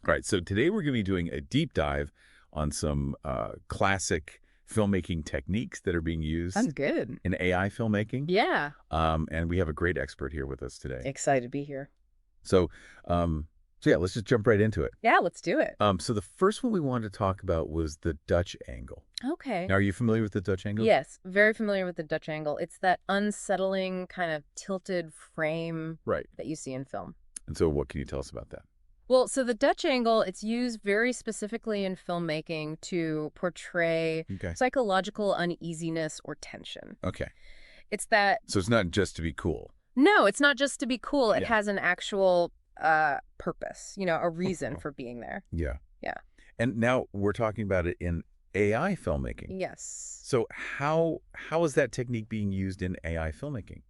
All right, so today we're going to be doing a deep dive on some classic filmmaking techniques that are being used Sounds good. in AI filmmaking. Yeah. And we have a great expert here with us today. Excited to be here. So, so yeah, let's just jump right into it. Yeah, let's do it. So the first one we wanted to talk about was the Dutch angle. Okay. Now, are you familiar with the Dutch angle? Yes, very familiar with the Dutch angle. It's that unsettling kind of tilted frame Right. that you see in film. And so what can you tell us about that? Well, so the Dutch angle, it's used very specifically in filmmaking to portray Okay. psychological uneasiness or tension. Okay. It's that, So it's not just to be cool. no, it's not just to be cool. It Yeah. has an actual purpose, a reason for being there. Yeah. Yeah. And now we're talking about it in AI filmmaking. Yes. So how is that technique being used in AI filmmaking?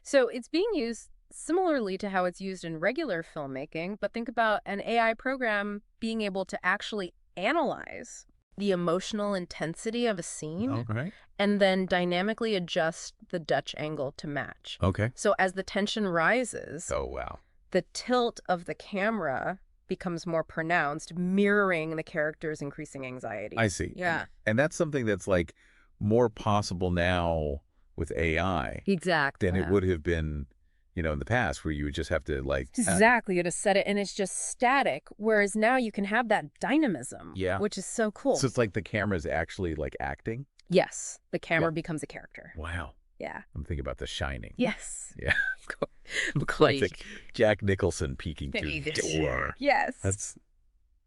So it's being used similarly to how it's used in regular filmmaking, but think about an AI program being able to actually analyze the emotional intensity of a scene Okay. and then dynamically adjust the Dutch angle to match. Okay. So as the tension rises, Oh, wow. the tilt of the camera becomes more pronounced, mirroring the character's increasing anxiety. I see. Yeah. And that's something that's like more possible now with AI Exactly. than it would have been, in the past where you would just have to like... Exactly. You just set it and it's just static, whereas now you can have that dynamism, Yeah. which is so cool. So it's like the camera's actually like acting? Yes, the camera Yeah. becomes a character. Wow. Yeah. I'm thinking about The Shining. Yes. Yeah. Classic. Classic Jack Nicholson peeking through the door. Yes. That's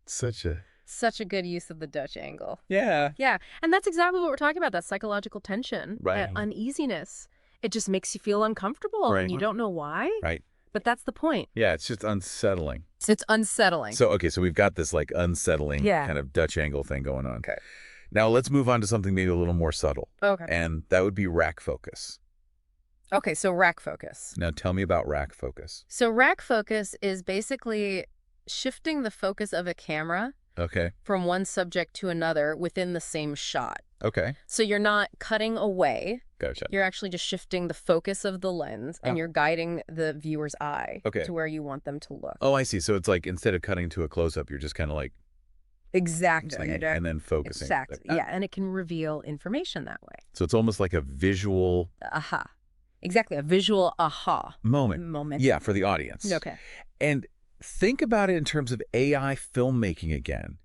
such a... Such a good use of the Dutch angle. Yeah. Yeah. And that's exactly what we're talking about, that psychological tension, Right. that uneasiness. It just makes you feel uncomfortable Right. and you don't know why. Right. But that's the point. Yeah, it's just unsettling. It's unsettling. So, okay, so we've got this like unsettling Yeah. kind of Dutch angle thing going on. Okay. Now let's move on to something maybe a little more subtle. Okay. And that would be rack focus. Okay, so rack focus. Now tell me about rack focus. So rack focus is basically shifting the focus of a camera Okay. from one subject to another within the same shot. Okay. So you're not cutting away. Gotcha. You're actually just shifting the focus of the lens and Oh. you're guiding the viewer's eye Okay. to where you want them to look. Oh, I see. So it's like instead of cutting to a close-up, you're just kind of like... Exactly. and then focusing. Exactly. Like, Yeah, and it can reveal information that way. So it's almost like a visual Aha. Exactly. A visual aha moment. Yeah, for the audience. Okay. And think about it in terms of AI filmmaking again,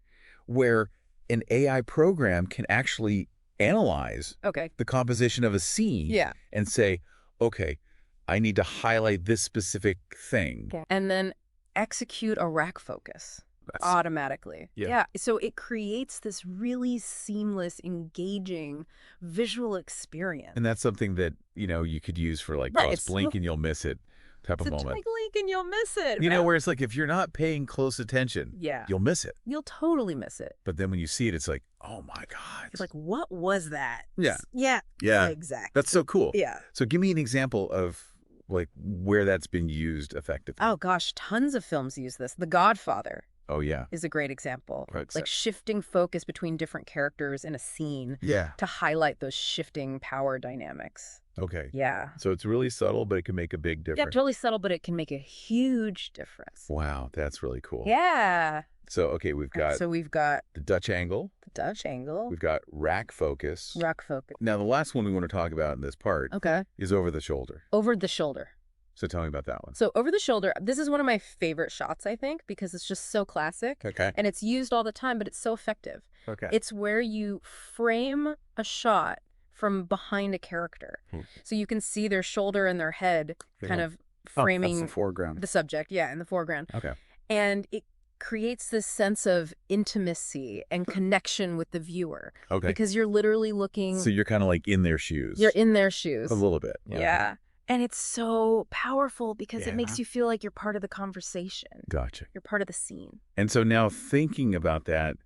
where an AI program can actually analyze Okay. the composition of a scene Yeah. and say, okay, I need to highlight this specific thing. Okay. And then execute a rack focus. That's- Automatically. Yeah. So it creates this really seamless, engaging visual experience. And that's something that, you could use for like, Right, oh, it's it's blink and you'll miss it type It's of a moment. twig link and you'll miss it. Where it's like, if you're not paying close attention, Yeah. you'll miss it. You'll totally miss it. But then when you see it, it's like, oh my God. It's like, what was that? Yeah. Yeah. Yeah. Exactly. That's so cool. Yeah. So give me an example of like where that's been used effectively. Oh, gosh. Tons of films use this. The Godfather Oh, yeah. is a great example. Right, Like shifting focus between different characters in a scene Yeah. to highlight those shifting power dynamics. Okay. Yeah. So it's really subtle, but it can make a big Yeah, difference. totally subtle, but it can make a huge difference. Wow, that's really cool. Yeah. So, okay, we've got So we've got the Dutch angle. the Dutch angle, We've got rack focus. rack focus. Now, the last one we want to talk about in this part Okay. is over the shoulder. Over the shoulder. So tell me about that one. So over the shoulder, this is one of my favorite shots, I think, because it's just so classic. Okay. And it's used all the time, but it's so effective. Okay. It's where you frame a shot from behind a character. So you can see their shoulder and their head kind of framing That's the foreground. the subject, in the foreground. Okay. And it creates this sense of intimacy and connection with the viewer. Okay. Because you're literally looking, So you're kind of like in their shoes. you're in their shoes. A little bit. Yeah. And it's so powerful because it Yeah. makes you feel like you're part of the conversation. Gotcha. You're part of the scene. And so now thinking about that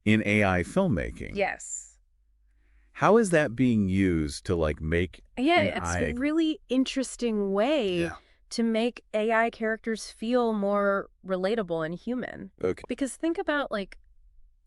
in AI filmmaking. Yes. How is that being used to like make Yeah, an it's eye- a really interesting way Yeah. to make AI characters feel more relatable and human. Okay. Because think about like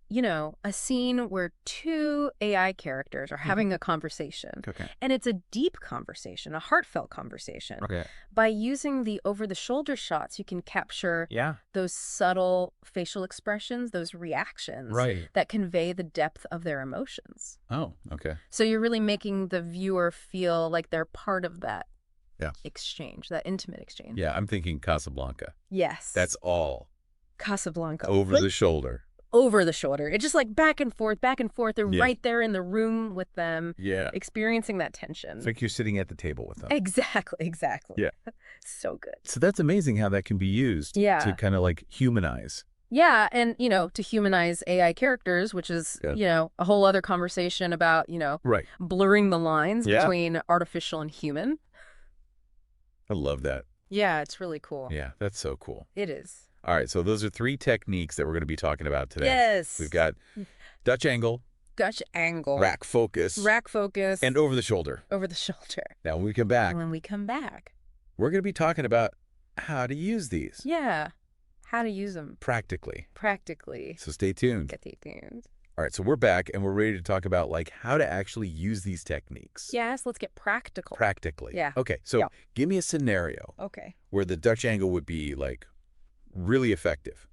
a scene where two AI characters are having a conversation. Okay. And it's a deep conversation, a heartfelt conversation. Okay. By using the over-the-shoulder shots, you can capture Yeah. those subtle facial expressions, those reactions Right. that convey the depth of their emotions. Oh, okay. So you're really making the viewer feel like they're part of that Yeah. exchange, that intimate exchange. Yeah, I'm thinking Casablanca. Yes. That's all Casablanca. over the shoulder. Over the shoulder. It's just like back and forth, back and forth. They're Yeah. right there in the room with them, Yeah. experiencing that tension. It's like you're sitting at the table with them. Exactly. Yeah. So good. So that's amazing how that can be used Yeah. to kind of like humanize. Yeah, and, to humanize AI characters, which is, Yeah. a whole other conversation about, Right. blurring the lines Yeah. between artificial and human. I love that. Yeah, it's really cool. Yeah, that's so cool. It is. All right, so those are 3 techniques that we're going to be talking about today. Yes. We've got Dutch angle, Dutch angle. rack focus, Rack focus. and over the shoulder. over the shoulder. Now, when we come back, And when we come back. we're going to be talking about how to use these Yeah. How to use them practically. practically. So stay tuned. Get the tunes. All right, so we're back and we're ready to talk about like how to actually use these techniques Yes, let's get practical. practically. Yeah. Okay, so Yeah. give me a scenario Okay. where the Dutch angle would be like really effective.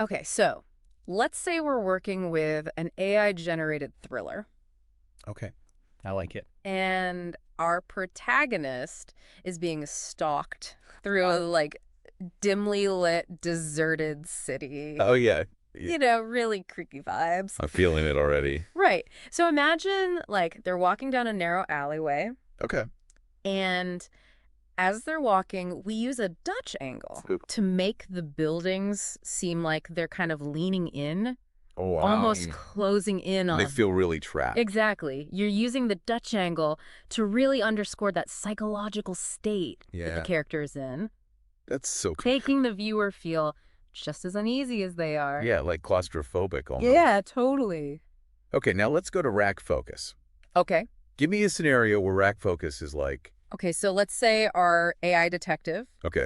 Okay, so let's say we're working with an AI-generated thriller, Okay, I like it. and our protagonist is being stalked through a, dimly lit, deserted city. Oh, yeah. Really creepy vibes. I'm feeling it already. Right. So imagine, they're walking down a narrow alleyway, Okay. and as they're walking, we use a Dutch angle to make the buildings seem like they're kind of leaning in, Oh, wow. almost closing in on. They feel really trapped. Exactly. You're using the Dutch angle to really underscore that psychological state that Yeah. the character is in, That's so cool. making the viewer feel just as uneasy as they are. Yeah, like claustrophobic almost. Yeah, totally. Okay, now let's go to rack focus. Okay. Give me a scenario where rack focus is like, Okay, so let's say our AI detective, okay.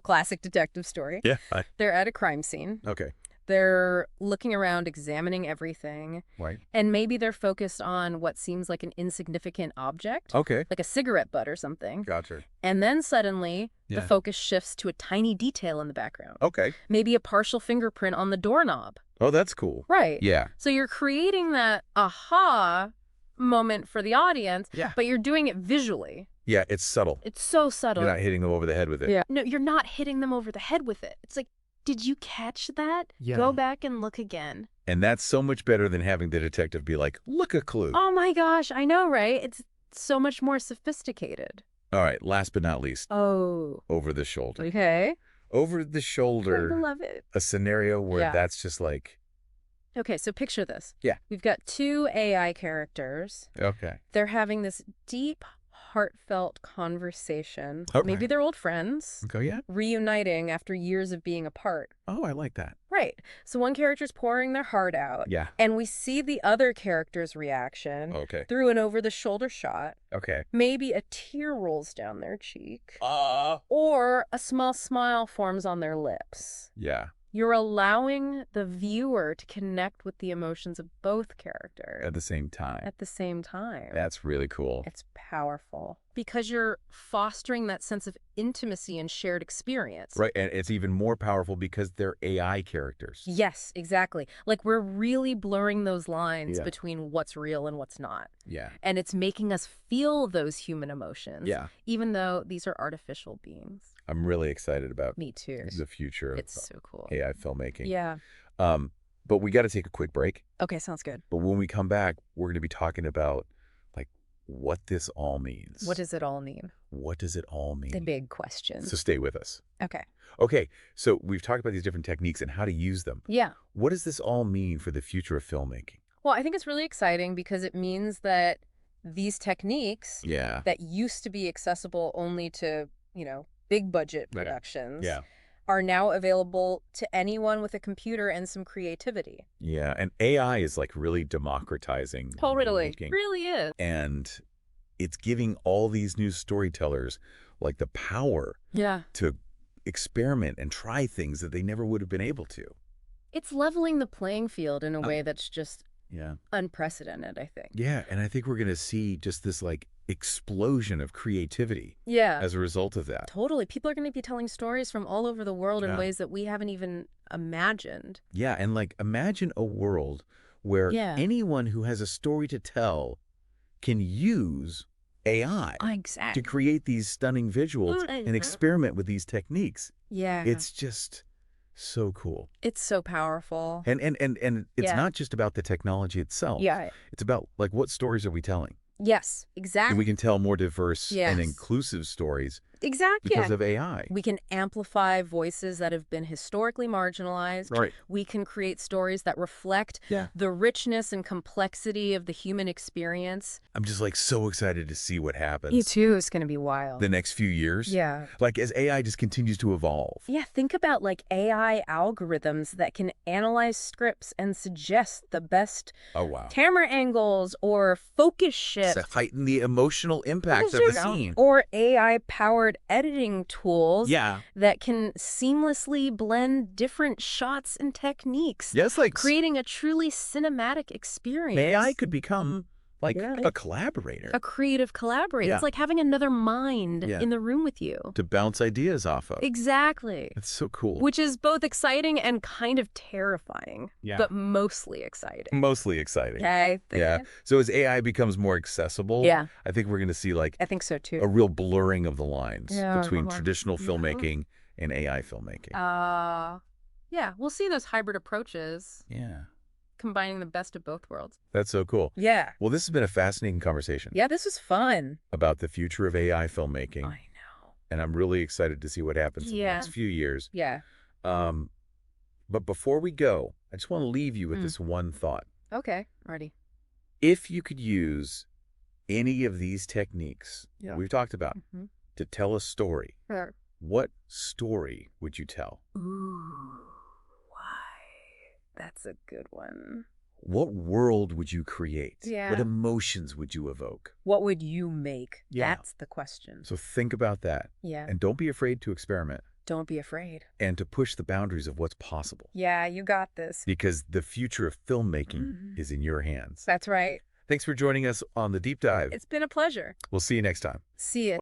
classic detective story. Yeah. They're at a crime scene. Okay. They're looking around, examining everything, Right. and maybe they're focused on what seems like an insignificant object, Okay. like a cigarette butt or something. Gotcha. And then suddenly, Yeah. the focus shifts to a tiny detail in the background. Okay. Maybe a partial fingerprint on the doorknob. Oh, that's cool. Right. Yeah. So you're creating that aha moment for the audience, Yeah. but you're doing it visually. Yeah, it's subtle. It's so subtle. You're not hitting them over the head with it. Yeah. No, you're not hitting them over the head with it. It's like, did you catch that? Yeah. Go back and look again. And that's so much better than having the detective be like, look, a clue. Oh my gosh, I know, right? It's so much more sophisticated. All right, last but not least, Oh. over the shoulder. Okay. Over the I shoulder, love it. a scenario where Yeah. that's just like, Okay, so picture this. Yeah. We've got two AI characters. okay. They're having this deep, heartfelt conversation. Okay. Maybe they're old friends, Go yet? reuniting after years of being apart. Oh, I like that. Right. So one character's pouring their heart out, Yeah. and we see the other character's reaction Okay. through an over-the-shoulder shot. Okay. Maybe a tear rolls down their cheek, or a small smile forms on their lips. Yeah. You're allowing the viewer to connect with the emotions of both characters At the same time. at the same time. That's really cool. It's powerful because you're fostering that sense of intimacy and shared experience. Right, and it's even more powerful because they're AI characters. Yes, exactly. Like we're really blurring those lines Yeah. between what's real and what's not. Yeah. And it's making us feel those human emotions, Yeah. even though these are artificial beings. I'm really excited about Me too. the future of It's so cool. AI filmmaking. Yeah. But we got to take a quick break. Okay, sounds good. But when we come back, we're going to be talking about like what this all means. What does it all mean? What does it all mean? The big question. So stay with us. Okay. Okay, so we've talked about these different techniques and how to use them. Yeah. What does this all mean for the future of filmmaking? Well, I think it's really exciting because it means that these techniques Yeah. that used to be accessible only to, big budget Right. productions Yeah. are now available to anyone with a computer and some creativity. Yeah, and AI is like really democratizing filmmaking. Really is. And it's giving all these new storytellers like the power Yeah. to experiment and try things that they never would have been able to. It's leveling the playing field in a Oh, way that's just yeah. unprecedented, I think. Yeah, and I think we're going to see just this like explosion of creativity Yeah, as a result of that. totally. People are going to be telling stories from all over the world in Yeah. ways that we haven't even imagined. Yeah, and like imagine a world where Yeah. anyone who has a story to tell can use AI to Exactly. create these stunning visuals and experiment with these techniques. Yeah. It's just so cool. It's so powerful. And it's Yeah. not just about the technology itself. Yeah. It's about like what stories are we telling? Yes, And exactly. we can tell more diverse and Yes. inclusive stories Exactly. because of AI. We can amplify voices that have been historically marginalized. Right. We can create stories that reflect Yeah. the richness and complexity of the human experience. I'm just like so excited to see what happens Me too. It's going to be wild. the next few years. Yeah. Like as AI just continues to evolve. Yeah, think about like AI algorithms that can analyze scripts and suggest the best Oh, wow. camera angles or focus To shifts. heighten the emotional impact of the scene. Or AI-powered editing tools Yeah. that can seamlessly blend different shots and techniques, Yes, like creating a truly cinematic experience. AI could become like Yeah. a collaborator A creative collaborator. Yeah. It's like having another mind Yeah. in the room with you. to bounce ideas off of. Exactly. That's so cool. Which is both exciting and kind of terrifying, Yeah. but mostly exciting. Mostly exciting. Okay? Yeah. So as AI becomes more accessible, Yeah. I think we're going to see like I think so too. a real blurring of the lines Yeah. between traditional Yeah. filmmaking and AI filmmaking. Yeah, we'll see those hybrid approaches, Yeah. combining the best of both worlds. That's so cool. Yeah. Well, this has been a fascinating conversation Yeah, this was fun. about the future of AI filmmaking. I know. And I'm really excited to see what happens in the Yeah. next few years. Yeah. But before we go, I just want to leave you with this one thought. Okay, ready. If you could use any of these techniques we've talked about to tell a story, Sure. what story would you tell? Ooh, why? That's a good one. What world would you create? Yeah. What emotions would you evoke? What would you make? Yeah. That's the question. So think about that. Yeah. And don't be afraid to experiment Don't be afraid. and to push the boundaries of what's possible. Yeah, you got this. Because the future of filmmaking is in your hands. That's right. Thanks for joining us on The Deep Dive. It's been a pleasure. We'll see you next time. See ya.